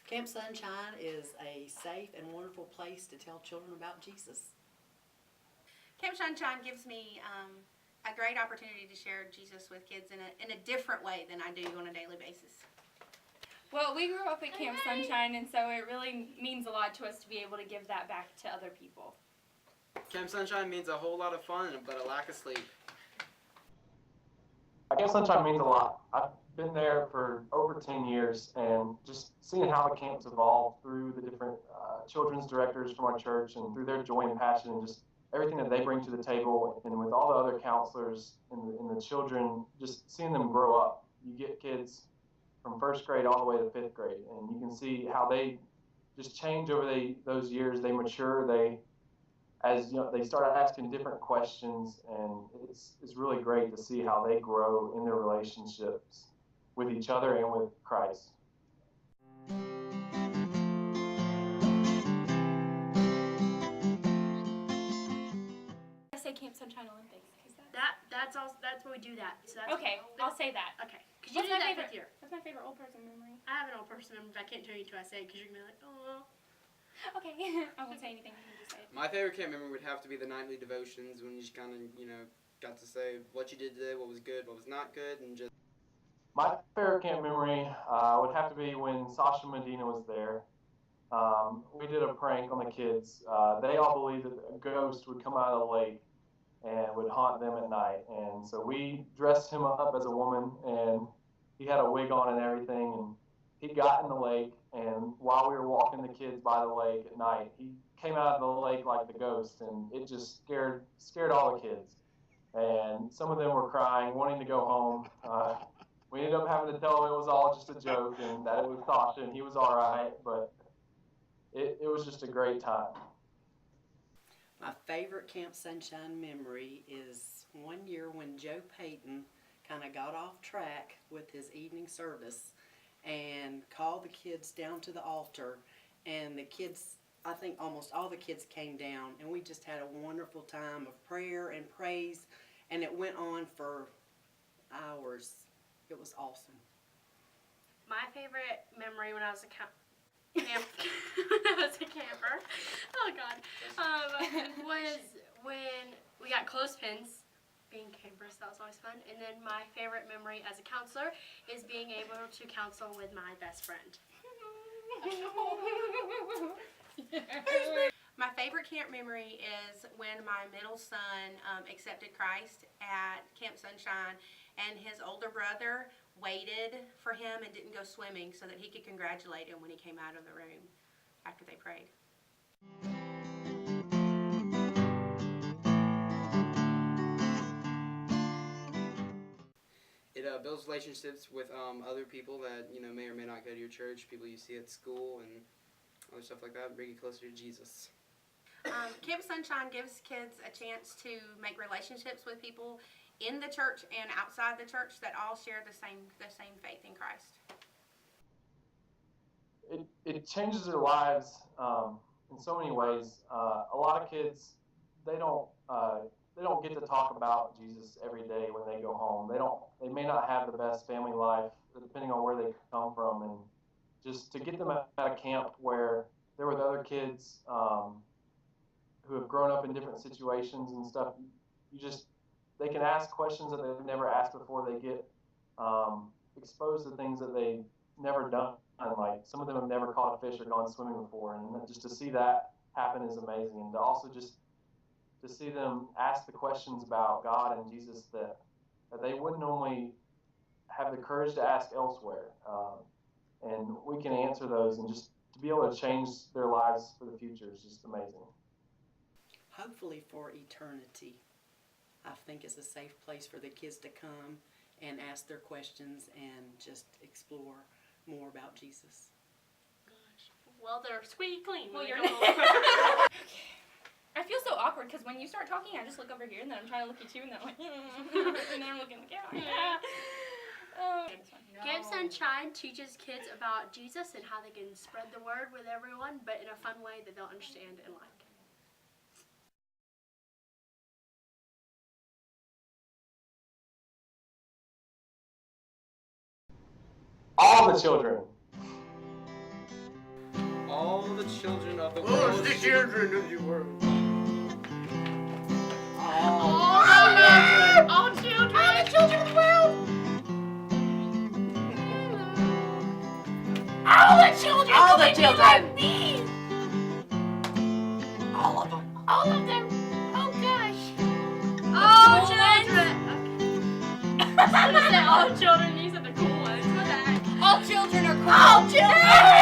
Camp Sonshine is a safe and wonderful place to tell children about Jesus. Camp Sonshine gives me a great opportunity to share Jesus with kids in a different way than I do on a daily basis. Well, we grew up at Camp Sonshine, and so it really means a lot to us to be able to give that back to other people. Camp Sonshine means a whole lot of fun, but a lack of sleep. Camp Sonshine means a lot. I've been there for over 10 years, and just seeing how the camp's evolved through the different children's directors from our church and through their joy and passion and just everything that they bring to the table, and with all the other counselors and the children, just seeing them grow up. You get kids from first grade all the way to fifth grade, and you can see how they just change over those years. They mature. As you know, they start asking different questions, and it's really great to see how they grow in their relationships with each other and with Christ. I say Camp Sonshine Olympics. That's where we do that. So that's Okay, I'll say that. Okay. Because you do that fifth year. That's my favorite old person memory. I have an old person memory, but I can't tell you until I say it because you're going to be like, oh. Okay, I won't say anything. You can just say it. My favorite camp memory would have to be the nightly devotions when you just kind of, got to say what you did today, what was good, what was not good, and just... My favorite camp memory would have to be when Sasha Medina was there. We did a prank on the kids. They all believed that a ghost would come out of the lake and would haunt them at night. And so we dressed him up as a woman, and he had a wig on and everything. And he got in the lake, and while we were walking the kids by the lake at night, he came out of the lake like the ghost, and it just scared all the kids. And some of them were crying, wanting to go home. We ended up having to tell them it was all just a joke and that it was Sasha and he was all right, but it was just a great time. My favorite Camp Sonshine memory is one year when Joe Payton kind of got off track with his evening service and called the kids down to the altar, and the kids, I think almost all the kids came down, and we just had a wonderful time of prayer and praise, and it went on for hours. It was awesome. My favorite memory when I was a when I was a camper, oh God, was when we got clothespins. Being campers, that was always fun. And then my favorite memory as a counselor is being able to counsel with my best friend. My favorite camp memory is when my middle son accepted Christ at Camp Sonshine, and his older brother waited for him and didn't go swimming so that he could congratulate him when he came out of the room after they prayed. It builds relationships with other people that, may or may not go to your church, people you see at school, and other stuff like that, bring you closer to Jesus. Camp Sonshine gives kids a chance to make relationships with people in the church and outside the church that all share the same faith in Christ. It changes their lives in so many ways. A lot of kids, they don't get to talk about Jesus every day when they go home. They may not have the best family life, depending on where they come from, and just to get them at a camp where they're with other kids who have grown up in different situations and stuff, they can ask questions that they've never asked before. They get exposed to things that they've never done. Like some of them have never caught a fish or gone swimming before, and just to see that happen is amazing. And to also just to see them ask the questions about God and Jesus that they wouldn't normally have the courage to ask elsewhere. And we can answer those, and just to be able to change their lives for the future is just amazing. Hopefully for eternity. I think it's a safe place for the kids to come and ask their questions and just explore more about Jesus. Gosh. Well, they're squeaky clean. Well, you're I feel so awkward because when you start talking, I just look over here and then I'm trying to look at you and then I'm like, and then I'm looking at the camera. Camp Sonshine teaches kids about Jesus and how they can spread the word with everyone, but in a fun way that they'll understand and like. All the children all the children of the All world. the children of the world. All children. All the children of the world. All the children. All the will be children. like me. All of them. All of them. Oh gosh. All children. Okay. I said all children. You said the cool ones. My bad. All children are cool. All children.